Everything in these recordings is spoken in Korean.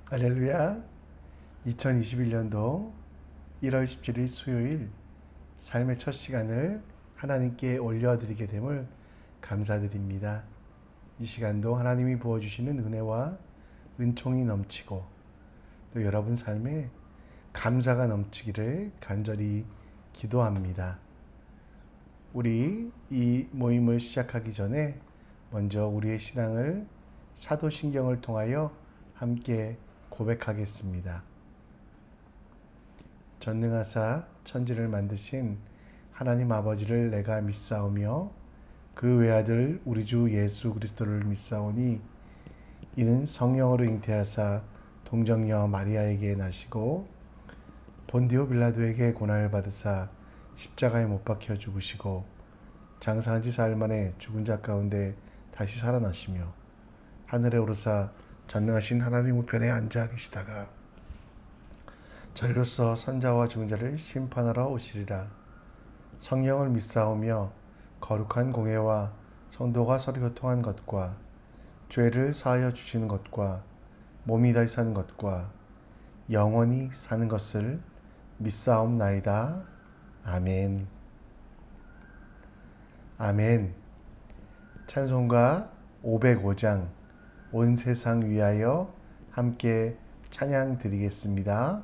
할렐루야. 2021년도 1월 17일 수요일 삶의 첫 시간을 하나님께 올려드리게 됨을 감사드립니다. 이 시간도 하나님이 부어주시는 은혜와 은총이 넘치고 또 여러분 삶에 감사가 넘치기를 간절히 기도합니다. 우리 이 모임을 시작하기 전에 먼저 우리의 신앙을 사도신경을 통하여 함께 고백하겠습니다. 전능하사 천지를 만드신 하나님 아버지를 내가 믿사오며 그 외아들 우리 주 예수 그리스도를 믿사오니 이는 성령으로 잉태하사 동정녀 마리아에게 나시고 본디오 빌라도에게 고난을 받으사 십자가에 못 박혀 죽으시고 장사한 지 사흘 만에 죽은 자 가운데 다시 살아나시며 하늘에 오르사 전능하신 하나님 우편에 앉아 계시다가 저리로서 선자와 죽은 자를 심판하러 오시리라. 성령을 믿사오며 거룩한 공회와 성도가 서로 교통한 것과 죄를 사하여 주시는 것과 몸이 다시 사는 것과 영원히 사는 것을 믿사옵나이다. 아멘. 아멘. 찬송가 505장 온 세상 위하여 함께 찬양 드리겠습니다.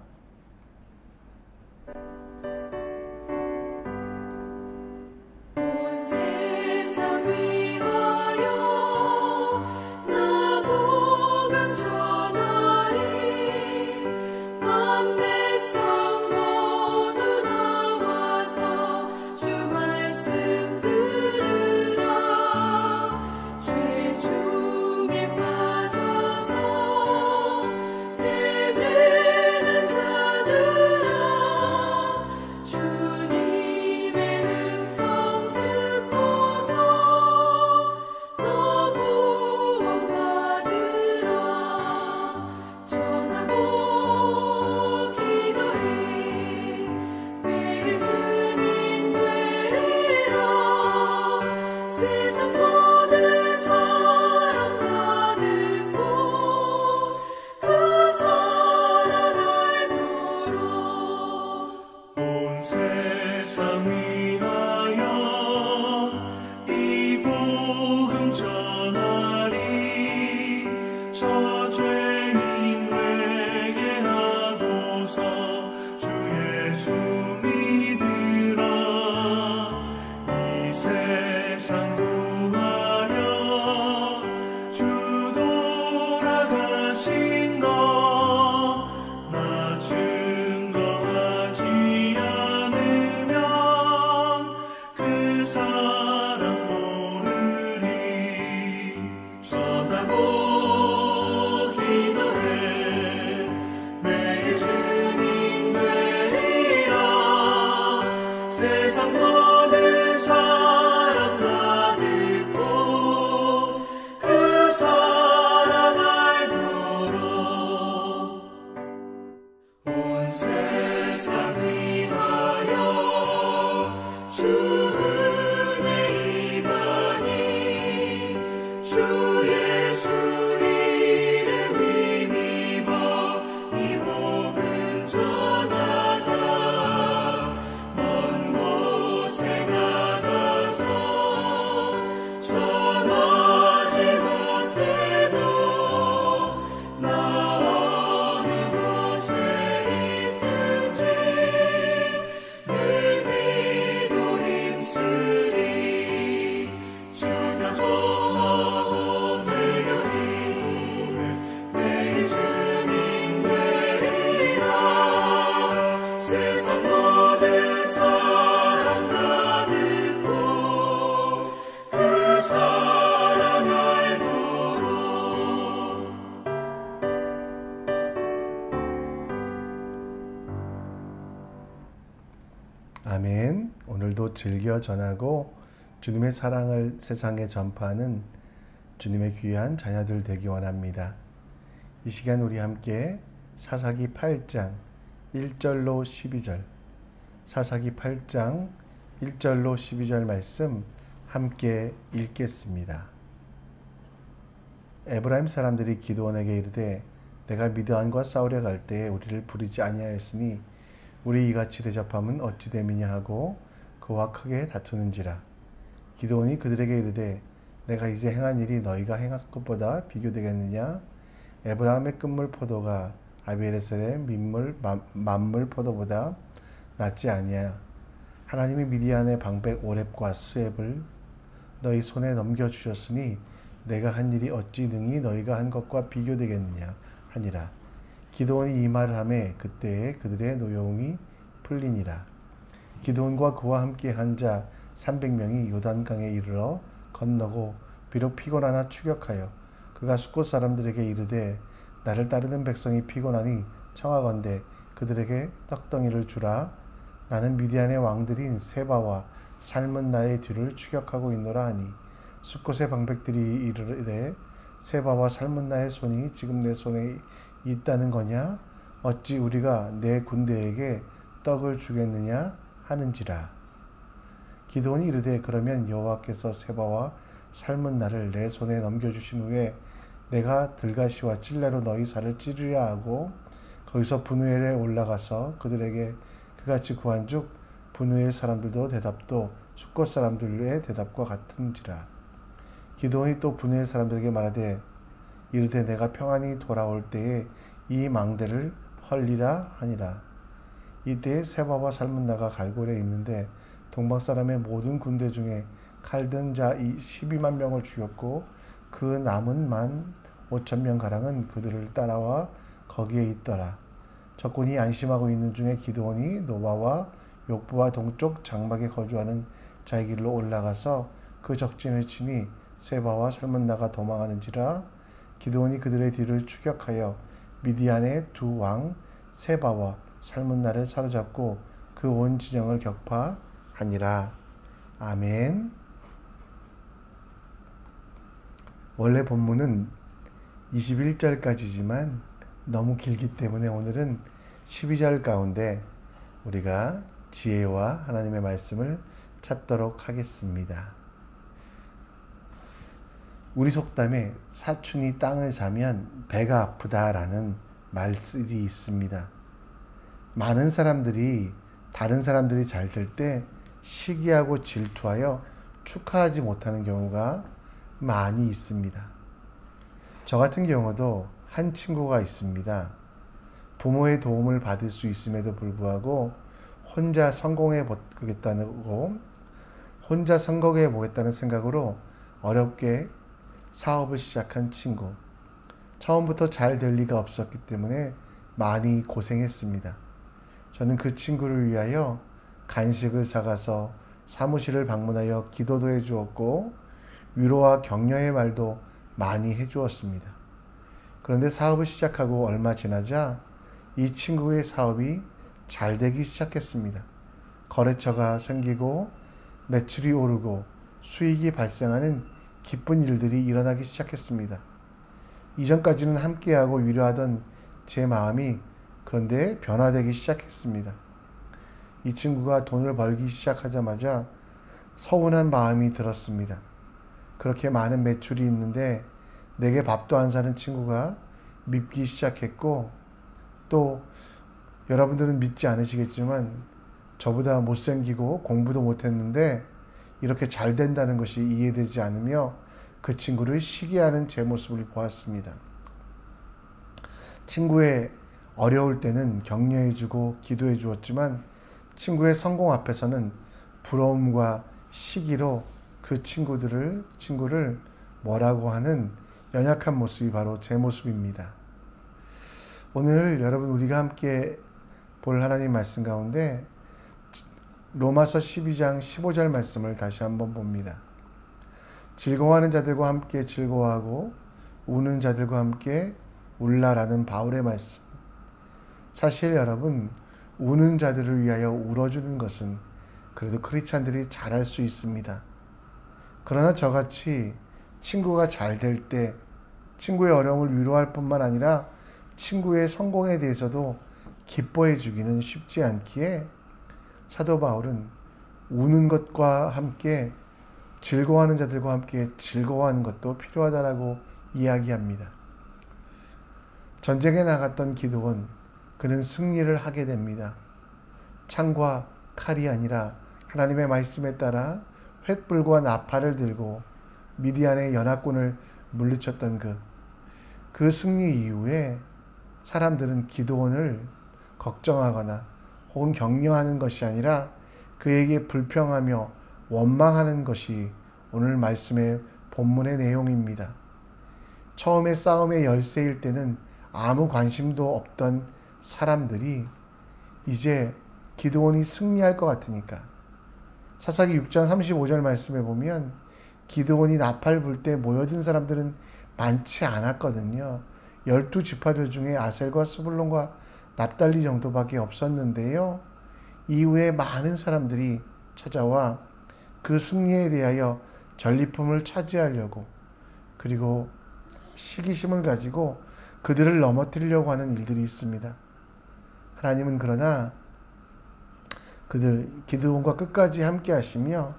아멘. 오늘도 즐겨 전하고 주님의 사랑을 세상에 전파하는 주님의 귀한 자녀들 되기 원합니다. 이 시간 우리 함께 사사기 8장 1절로 12절, 사사기 8장 1절로 12절 말씀 함께 읽겠습니다. 에브라임 사람들이 기드온에게 이르되 내가 미드안과 싸우려 갈 때에 우리를 부르지 아니하였으니 우리 이같이 대접함은 어찌 됨이냐 하고 그와 크게 다투는지라. 기드온이 그들에게 이르되 내가 이제 행한 일이 너희가 행한 것보다 비교되겠느냐? 에브라함의 끝물 포도가 아비에셀의 만물 포도보다 낫지 아니야. 하나님이 미디안의 방백 오렙과 스앱을 너희 손에 넘겨주셨으니 내가 한 일이 어찌 능히 너희가 한 것과 비교되겠느냐 하니라. 기드온이 이 말을 하매 그때에 그들의 노여움이 풀리니라. 기드온과 그와 함께 한 자 300명이 요단강에 이르러 건너고 비록 피곤하나 추격하여 그가 숫곳 사람들에게 이르되 나를 따르는 백성이 피곤하니 청하건대 그들에게 떡덩이를 주라. 나는 미디안의 왕들인 세바와 살문나의 뒤를 추격하고 있노라 하니 숫곳의 방백들이 이르되 세바와 살문나의 손이 지금 내 손에 있다는 거냐? 어찌 우리가 내 군대에게 떡을 주겠느냐 하는지라. 기드온이 이르되 그러면 여호와께서 세바와 살문나를 내 손에 넘겨주신 후에 내가 들가시와 찔레로 너희 살을 찌르려 하고 거기서 분우엘에 올라가서 그들에게 그같이 구한즉 분우엘 사람들도 대답도 숫곳 사람들의 대답과 같은지라. 기드온이 또 분우엘 사람들에게 말하되 이르되 내가 평안히 돌아올 때에 이 망대를 헐리라 하니라. 이때에 세바와 살문나가 갈골에 있는데 동방 사람의 모든 군대 중에 칼든 자 12만 명을 죽였고 그 남은 15,000명 가량은 그들을 따라와 거기에 있더라. 적군이 안심하고 있는 중에 기드온이 노바와 욕부와 동쪽 장막에 거주하는 자의 길로 올라가서 그 적진을 치니 세바와 살문나가 도망하는지라. 기드온이 그들의 뒤를 추격하여 미디안의 두 왕 세바와 살문나를 사로잡고 그 온 진영을 격파하니라. 아멘. 원래 본문은 21절까지지만 너무 길기 때문에 오늘은 12절 가운데 우리가 지혜와 하나님의 말씀을 찾도록 하겠습니다. 우리 속담에 사촌이 땅을 사면 배가 아프다라는 말씀이 있습니다. 많은 사람들이 다른 사람들이 잘 될 때 시기하고 질투하여 축하하지 못하는 경우가 많이 있습니다. 저 같은 경우도 한 친구가 있습니다. 부모의 도움을 받을 수 있음에도 불구하고 혼자 성공해 보겠다는 생각으로 어렵게 사업을 시작한 친구. 처음부터 잘 될 리가 없었기 때문에 많이 고생했습니다. 저는 그 친구를 위하여 간식을 사가서 사무실을 방문하여 기도도 해주었고 위로와 격려의 말도 많이 해주었습니다. 그런데 사업을 시작하고 얼마 지나자 이 친구의 사업이 잘 되기 시작했습니다. 거래처가 생기고 매출이 오르고 수익이 발생하는 기쁜 일들이 일어나기 시작했습니다. 이전까지는 함께하고 위로하던 제 마음이 그런데 변화되기 시작했습니다. 이 친구가 돈을 벌기 시작하자마자 서운한 마음이 들었습니다. 그렇게 많은 매출이 있는데 내게 밥도 안 사는 친구가 밉기 시작했고 또 여러분들은 믿지 않으시겠지만 저보다 못생기고 공부도 못했는데 이렇게 잘 된다는 것이 이해되지 않으며 그 친구를 시기하는 제 모습을 보았습니다. 친구의 어려울 때는 격려해주고 기도해 주었지만 친구의 성공 앞에서는 부러움과 시기로 그 친구를 뭐라고 하는 연약한 모습이 바로 제 모습입니다. 오늘 여러분 우리가 함께 볼 하나님 말씀 가운데 로마서 12장 15절 말씀을 다시 한번 봅니다. 즐거워하는 자들과 함께 즐거워하고 우는 자들과 함께 울라라는 바울의 말씀. 사실 여러분 우는 자들을 위하여 울어주는 것은 그래도 크리스찬들이 잘할 수 있습니다. 그러나 저같이 친구가 잘 될 때 친구의 어려움을 위로할 뿐만 아니라 친구의 성공에 대해서도 기뻐해 주기는 쉽지 않기에 사도 바울은 우는 것과 함께 즐거워하는 자들과 함께 즐거워하는 것도 필요하다라고 이야기합니다. 전쟁에 나갔던 기드온, 그는 승리를 하게 됩니다. 창과 칼이 아니라 하나님의 말씀에 따라 횃불과 나팔을 들고 미디안의 연합군을 물리쳤던 그 승리 이후에 사람들은 기드온을 걱정하거나 혹은 격려하는 것이 아니라 그에게 불평하며 원망하는 것이 오늘 말씀의 본문의 내용입니다. 처음에 싸움의 열세일 때는 아무 관심도 없던 사람들이 이제 기드온이 승리할 것 같으니까, 사사기 6장 35절 말씀에 보면 기드온이 나팔 불 때 모여든 사람들은 많지 않았거든요. 12지파들 중에 아셀과 스불론과 납달리 정도밖에 없었는데요. 이후에 많은 사람들이 찾아와 그 승리에 대하여 전리품을 차지하려고, 그리고 시기심을 가지고 그들을 넘어뜨리려고 하는 일들이 있습니다. 하나님은 그러나 기드온과 끝까지 함께 하시며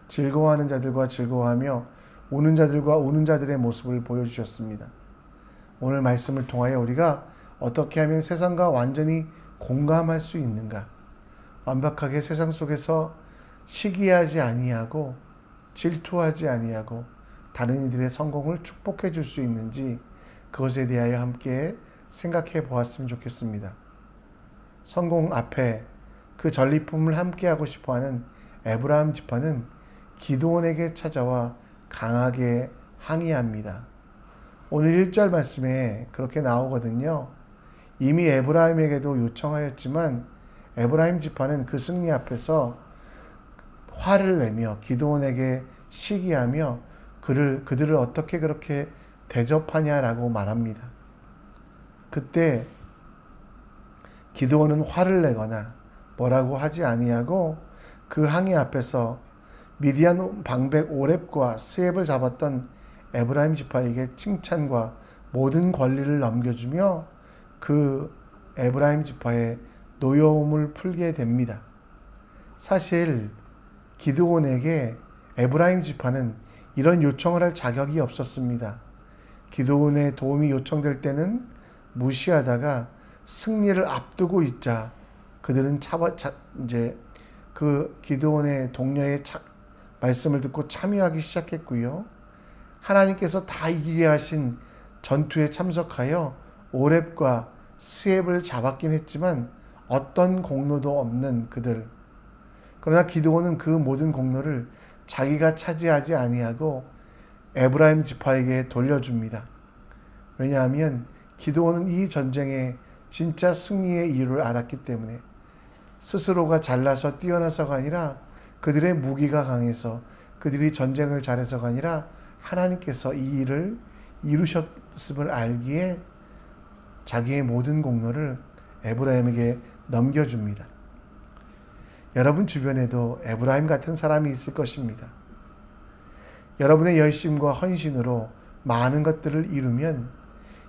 즐거워하는 자들과 즐거워하며 우는 자들과 우는 자들의 모습을 보여주셨습니다. 오늘 말씀을 통하여 우리가 어떻게 하면 세상과 완전히 공감할 수 있는가, 완벽하게 세상 속에서 시기하지 아니하고 질투하지 아니하고 다른 이들의 성공을 축복해 줄 수 있는지, 그것에 대하여 함께 생각해 보았으면 좋겠습니다. 성공 앞에 그 전리품을 함께 하고 싶어하는 에브라임 지파는 기드온에게 찾아와 강하게 항의합니다. 오늘 1절 말씀에 그렇게 나오거든요. 이미 에브라임에게도 요청하였지만 에브라임 지파는 그 승리 앞에서 화를 내며 기드온에게 시기하며 그들을 어떻게 그렇게 대접하냐라고 말합니다. 그때 기드온은 화를 내거나 뭐라고 하지 아니하고 그 항의 앞에서 미디안 방백 오렙과 스앱을 잡았던 에브라임 지파에게 칭찬과 모든 권리를 넘겨주며 그 에브라임 지파의 노여움을 풀게 됩니다. 사실 기드온에게 에브라임 지파는 이런 요청을 할 자격이 없었습니다. 기드온의 도움이 요청될 때는 무시하다가 승리를 앞두고 있자 그들은 이제 그 기드온의 동료의 말씀을 듣고 참여하기 시작했고요. 하나님께서 다 이기게 하신 전투에 참석하여 오렙과 스앱을 잡았긴 했지만 어떤 공로도 없는 그들. 그러나 기드온은 그 모든 공로를 자기가 차지하지 아니하고 에브라임 지파에게 돌려줍니다. 왜냐하면 기드온은 이 전쟁의 진짜 승리의 이유를 알았기 때문에, 스스로가 잘나서 뛰어나서가 아니라 그들의 무기가 강해서 그들이 전쟁을 잘해서가 아니라 하나님께서 이 일을 이루셨음을 알기에 자기의 모든 공로를 에브라임에게 넘겨줍니다. 여러분 주변에도 에브라임 같은 사람이 있을 것입니다. 여러분의 열심과 헌신으로 많은 것들을 이루면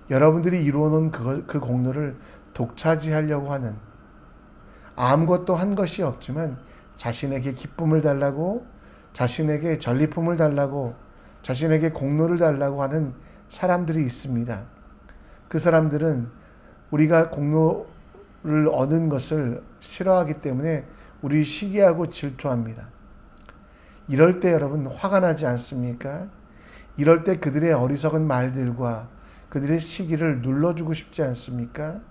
여러분들이 이루어놓은 그 공로를 독차지하려고 하는, 아무것도 한 것이 없지만 자신에게 기쁨을 달라고, 자신에게 전리품을 달라고, 자신에게 공로를 달라고 하는 사람들이 있습니다. 그 사람들은 우리가 공로를 얻은 것을 싫어하기 때문에 우리 시기하고 질투합니다. 이럴 때 여러분 화가 나지 않습니까? 이럴 때 그들의 어리석은 말들과 그들의 시기를 눌러주고 싶지 않습니까?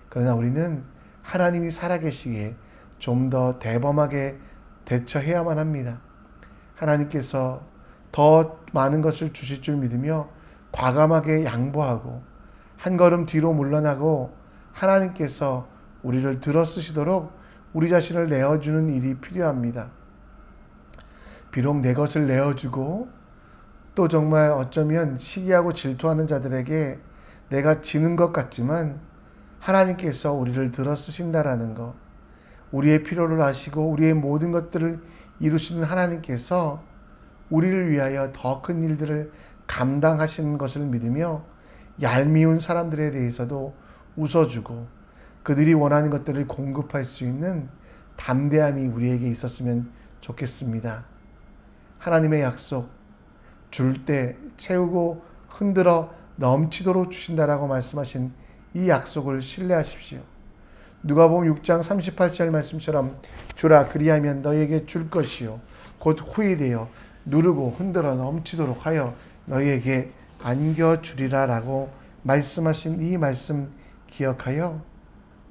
그러나 우리는 하나님이 살아계시기에 좀 더 대범하게 대처해야만 합니다. 하나님께서 더 많은 것을 주실 줄 믿으며 과감하게 양보하고 한 걸음 뒤로 물러나고 하나님께서 우리를 들어쓰시도록 우리 자신을 내어주는 일이 필요합니다. 비록 내 것을 내어주고 또 정말 어쩌면 시기하고 질투하는 자들에게 내가 지는 것 같지만 하나님께서 우리를 들어쓰신다라는 것, 우리의 필요를 아시고 우리의 모든 것들을 이루시는 하나님께서 우리를 위하여 더 큰 일들을 감당하시는 것을 믿으며 얄미운 사람들에 대해서도 웃어주고 그들이 원하는 것들을 공급할 수 있는 담대함이 우리에게 있었으면 좋겠습니다. 하나님의 약속, 줄 때 채우고 흔들어 넘치도록 주신다라고 말씀하신 이 약속을 신뢰하십시오. 누가복음 6장 38절 말씀처럼 주라 그리하면 너희에게 줄 것이요 곧 후히 누르고 흔들어 넘치도록 하여 너희에게 안겨주리라 라고 말씀하신 이 말씀 기억하여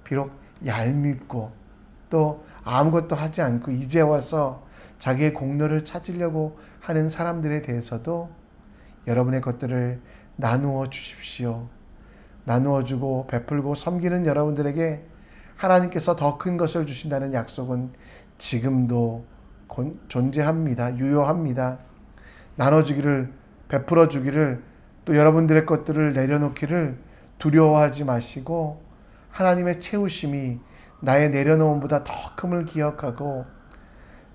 비록 얄밉고 또 아무것도 하지 않고 이제 와서 자기의 공로를 찾으려고 하는 사람들에 대해서도 여러분의 것들을 나누어 주십시오. 나누어 주고 베풀고 섬기는 여러분들에게 하나님께서 더 큰 것을 주신다는 약속은 지금도 존재합니다. 유효합니다. 나눠주기를, 베풀어 주기를, 또 여러분들의 것들을 내려놓기를 두려워하지 마시고 하나님의 채우심이 나의 내려놓음보다 더 큼을 기억하고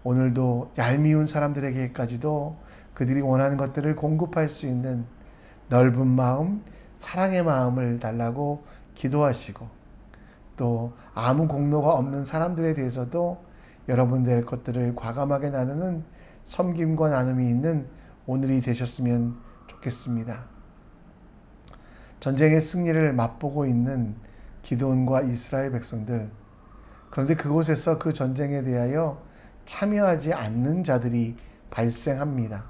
오늘도 얄미운 사람들에게까지도 그들이 원하는 것들을 공급할 수 있는 넓은 마음, 사랑의 마음을 달라고 기도하시고 또 아무 공로가 없는 사람들에 대해서도 여러분들의 것들을 과감하게 나누는 섬김과 나눔이 있는 오늘이 되셨으면 좋겠습니다. 전쟁의 승리를 맛보고 있는 기드온과 이스라엘 백성들, 그런데 그곳에서 그 전쟁에 대하여 참여하지 않는 자들이 발생합니다.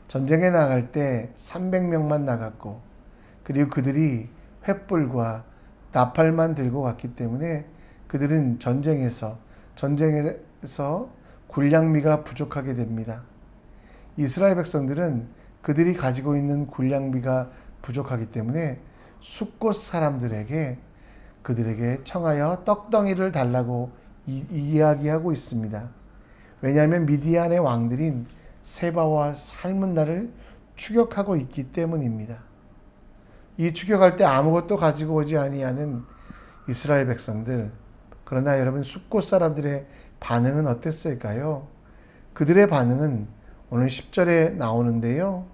전쟁에 나갈 때 300명만 나갔고 그리고 그들이 횃불과 나팔만 들고 갔기 때문에 그들은 전쟁에서 군량미가 부족하게 됩니다. 이스라엘 백성들은 그들이 가지고 있는 군량미가 부족하기 때문에 숫곳 사람들에게 그들에게 청하여 떡덩이를 달라고 이야기하고 있습니다. 왜냐하면 미디안의 왕들인 세바와 살문나를 추격하고 있기 때문입니다. 이 추격할 때 아무것도 가지고 오지 아니하는 이스라엘 백성들, 그러나 여러분 숫곳 사람들의 반응은 어땠을까요? 그들의 반응은 오늘 10절에 나오는데요.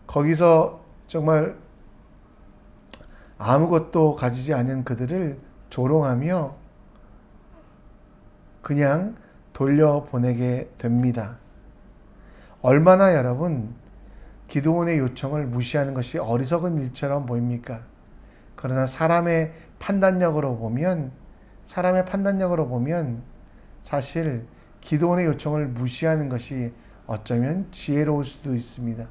거기서 정말 아무것도 가지지 않은 그들을 조롱하며 그냥 돌려보내게 됩니다. 얼마나 여러분 기드온의 요청을 무시하는 것이 어리석은 일처럼 보입니까? 그러나 사람의 판단력으로 보면 사실 기드온의 요청을 무시하는 것이 어쩌면 지혜로울 수도 있습니다.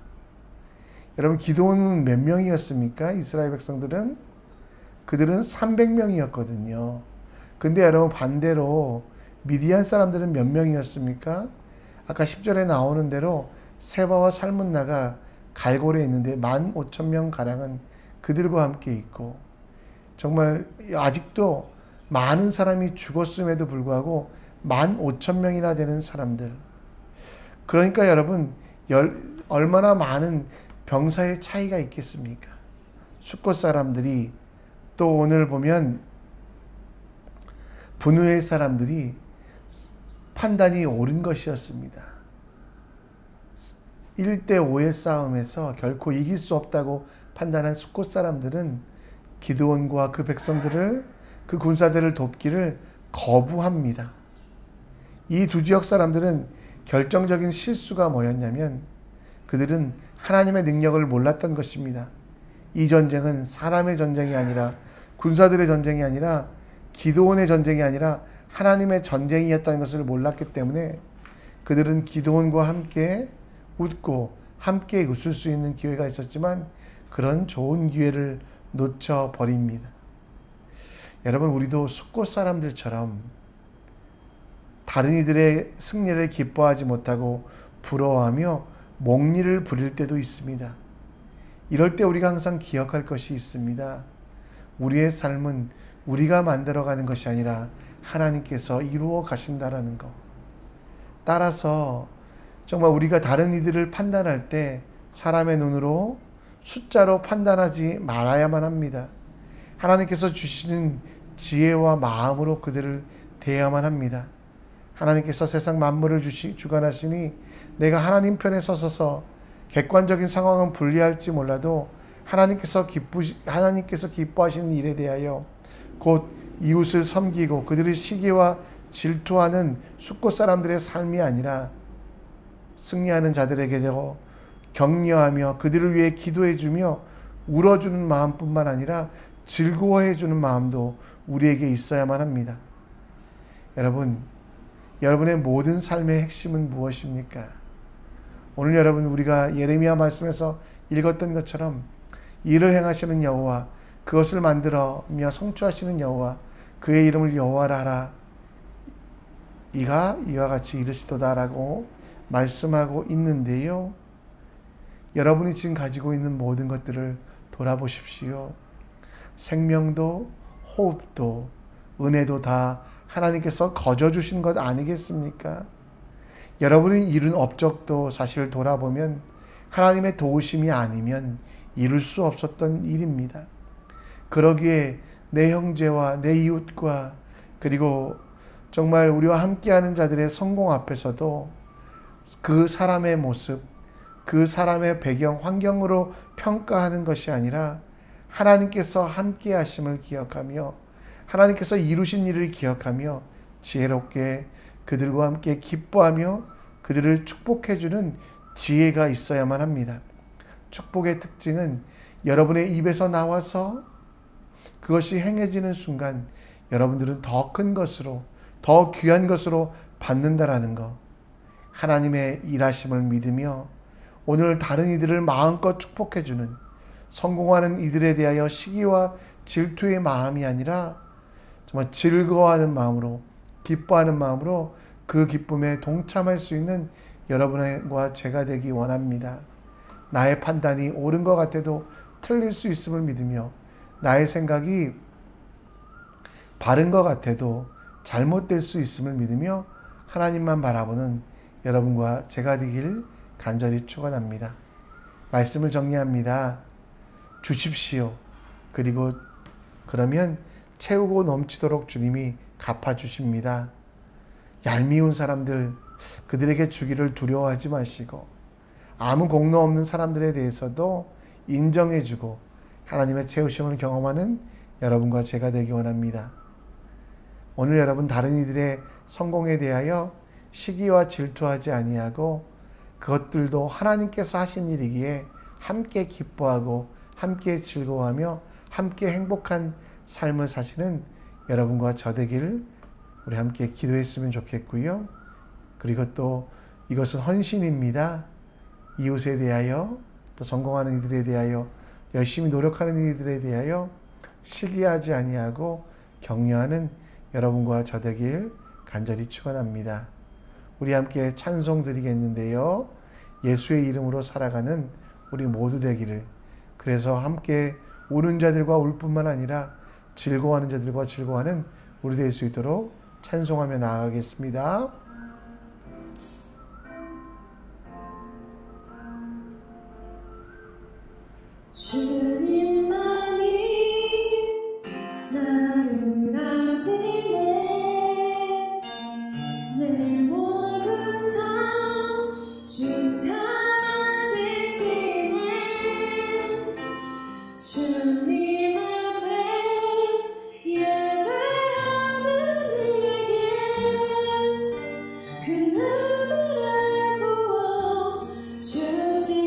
여러분 기드온은 몇 명이었습니까? 이스라엘 백성들은? 그들은 300명이었거든요. 근데 여러분 반대로 미디안 사람들은 몇 명이었습니까? 아까 10절에 나오는 대로 세바와 살문나가 갈고리에 있는데 15,000명가량은 그들과 함께 있고 정말 아직도 많은 사람이 죽었음에도 불구하고 15,000명이나 되는 사람들. 그러니까 여러분 얼마나 많은 병사의 차이가 있겠습니까? 숫곳 사람들이 또 오늘 보면 분우의 사람들이 판단이 옳은 것이었습니다. 1대5의 싸움에서 결코 이길 수 없다고 판단한 숫곳 사람들은 기드온과 그 백성들을, 그 군사들을 돕기를 거부합니다. 이 두 지역 사람들은 결정적인 실수가 뭐였냐면 그들은 하나님의 능력을 몰랐던 것입니다. 이 전쟁은 사람의 전쟁이 아니라 군사들의 전쟁이 아니라 기드온의 전쟁이 아니라 하나님의 전쟁이었다는 것을 몰랐기 때문에 그들은 기드온과 함께 웃고 함께 웃을 수 있는 기회가 있었지만 그런 좋은 기회를 놓쳐버립니다. 여러분 우리도 숫곳 사람들처럼 다른 이들의 승리를 기뻐하지 못하고 부러워하며 몽리를 부릴 때도 있습니다. 이럴 때 우리가 항상 기억할 것이 있습니다. 우리의 삶은 우리가 만들어가는 것이 아니라 하나님께서 이루어 가신다라는 것. 따라서 정말 우리가 다른 이들을 판단할 때 사람의 눈으로 숫자로 판단하지 말아야만 합니다. 하나님께서 주시는 지혜와 마음으로 그들을 대해야만 합니다. 하나님께서 세상 만물을 주관하시니 내가 하나님 편에 서서 객관적인 상황은 불리할지 몰라도 하나님께서 기뻐하시는 일에 대하여 곧 이웃을 섬기고 그들의 시기와 질투하는 숫곳 사람들의 삶이 아니라 승리하는 자들에게도 격려하며 그들을 위해 기도해주며 울어주는 마음뿐만 아니라 즐거워해주는 마음도 우리에게 있어야만 합니다. 여러분, 여러분의 모든 삶의 핵심은 무엇입니까? 오늘 여러분, 우리가 예레미야 말씀에서 읽었던 것처럼 일을 행하시는 여호와, 그것을 만들어며 성취하시는 여호와, 그의 이름을 여호와라 하라, 이가 이와 같이 이르시도다라고 말씀하고 있는데요. 여러분이 지금 가지고 있는 모든 것들을 돌아보십시오. 생명도 호흡도 은혜도 다 하나님께서 거저 주신 것 아니겠습니까? 여러분이 이룬 업적도 사실 돌아보면 하나님의 도우심이 아니면 이룰 수 없었던 일입니다. 그러기에 내 형제와 내 이웃과 그리고 정말 우리와 함께하는 자들의 성공 앞에서도 그 사람의 모습, 그 사람의 배경, 환경으로 평가하는 것이 아니라 하나님께서 함께 하심을 기억하며 하나님께서 이루신 일을 기억하며 지혜롭게 그들과 함께 기뻐하며 그들을 축복해주는 지혜가 있어야만 합니다. 축복의 특징은 여러분의 입에서 나와서 그것이 행해지는 순간 여러분들은 더 큰 것으로, 더 귀한 것으로 받는다라는 것. 하나님의 일하심을 믿으며 오늘 다른 이들을 마음껏 축복해주는, 성공하는 이들에 대하여 시기와 질투의 마음이 아니라 정말 즐거워하는 마음으로, 기뻐하는 마음으로 그 기쁨에 동참할 수 있는 여러분과 제가 되기 원합니다. 나의 판단이 옳은 것 같아도 틀릴 수 있음을 믿으며 나의 생각이 바른 것 같아도 잘못될 수 있음을 믿으며 하나님만 바라보는 여러분과 제가 되길 간절히 축원합니다. 말씀을 정리합니다. 주십시오. 그리고 그러면 채우고 넘치도록 주님이 갚아주십니다. 얄미운 사람들, 그들에게 주기를 두려워하지 마시고 아무 공로 없는 사람들에 대해서도 인정해주고 하나님의 채우심을 경험하는 여러분과 제가 되기 원합니다. 오늘 여러분 다른 이들의 성공에 대하여 시기와 질투하지 아니하고 그것들도 하나님께서 하신 일이기에 함께 기뻐하고 함께 즐거워하며 함께 행복한 삶을 사시는 여러분과 저 되길 우리 함께 기도했으면 좋겠고요. 그리고 또 이것은 헌신입니다. 이웃에 대하여 또 성공하는 이들에 대하여 열심히 노력하는 이들에 대하여 시기하지 아니하고 격려하는 여러분과 저 되길 간절히 축원합니다. 우리 함께 찬송 드리겠는데요. 예수의 이름으로 살아가는 우리 모두 되기를, 그래서 함께 우는 자들과 울 뿐만 아니라 즐거워하는 자들과 즐거워하는 우리 될 수 있도록 찬송하며 나아가겠습니다. 주님만이 나를 아시네. 내 모든 삶 주가 지시네. 주님 앞에 예배하는 내게 그 은혜를 부어 주시니.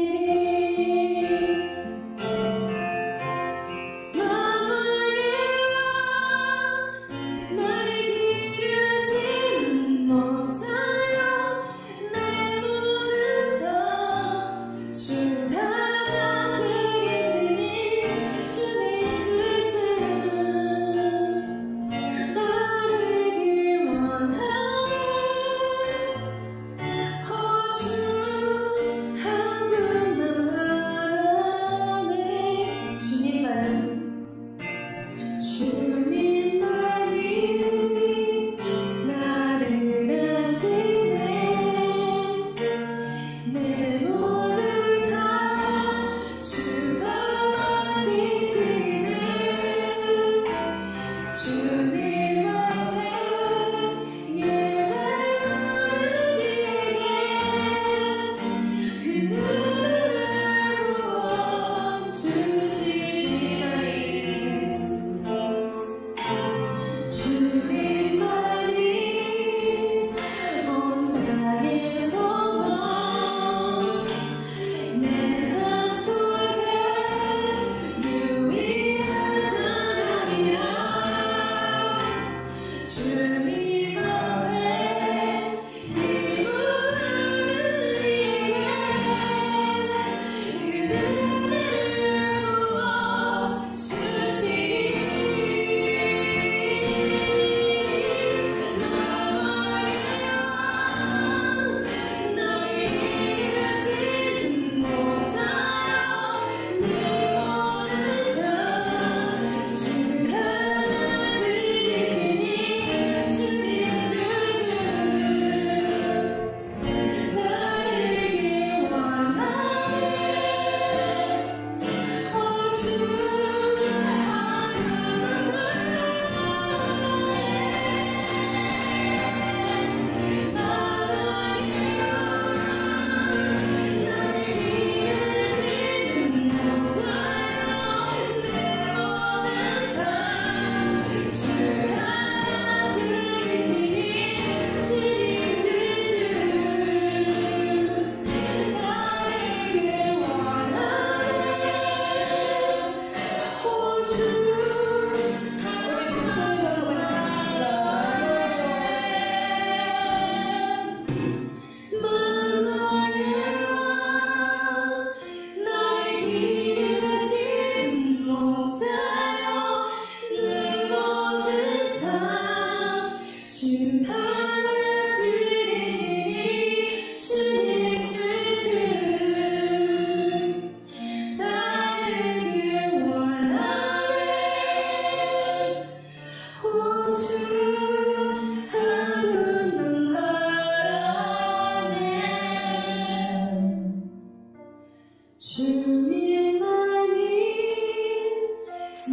주가 다스리시니 주님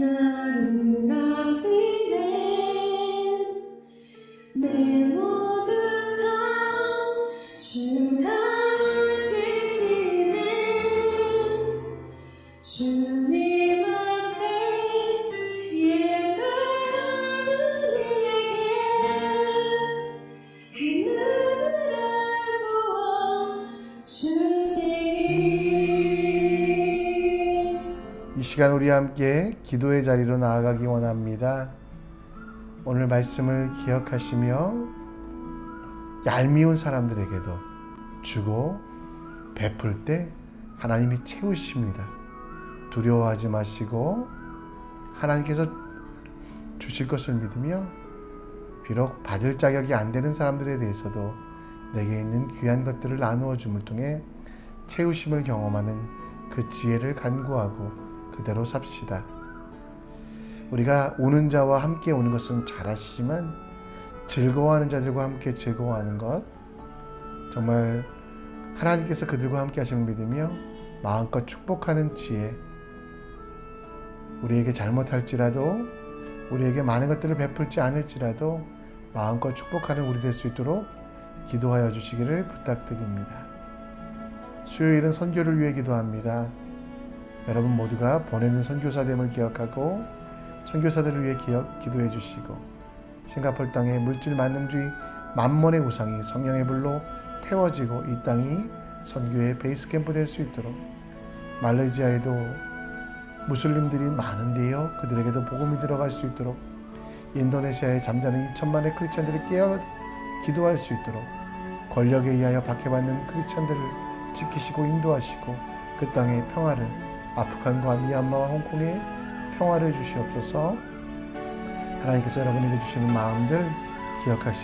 나를 아시네 내 모든 삶 주가 지시네 주님 앞에 예배하는 이에게 그늘을 부어주시니. 이 시간 우리 함께 기도의 자리로 나아가기 원합니다. 오늘 말씀을 기억하시며 얄미운 사람들에게도 주고 베풀 때 하나님이 채우십니다. 두려워하지 마시고 하나님께서 주실 것을 믿으며 비록 받을 자격이 안 되는 사람들에 대해서도 내게 있는 귀한 것들을 나누어 줌을 통해 채우심을 경험하는 그 지혜를 간구하고 그대로 삽시다. 우리가 오는 자와 함께 오는 것은 잘 아시지만 즐거워하는 자들과 함께 즐거워하는 것, 정말 하나님께서 그들과 함께 하심을 믿으며 마음껏 축복하는 지혜, 우리에게 잘못할지라도 우리에게 많은 것들을 베풀지 않을지라도 마음껏 축복하는 우리 될 수 있도록 기도하여 주시기를 부탁드립니다. 수요일은 선교를 위해 기도합니다. 여러분 모두가 보내는 선교사됨을 기억하고 선교사들을 위해 기도해 주시고 싱가포르 땅의 물질 만능주의 만몬의 우상이 성령의 불로 태워지고 이 땅이 선교의 베이스 캠프 될 수 있도록 말레이시아에도 무슬림들이 많은데요. 그들에게도 복음이 들어갈 수 있도록 인도네시아에 잠자는 2천만의 크리스찬들이 깨어 기도할 수 있도록 권력에 의하여 박해받는 크리스찬들을 지키시고 인도하시고 그 땅의 평화를 아프간과 미얀마와 홍콩에 평화를 주시옵소서. 하나님께서 여러분에게 주시는 마음들 기억하시고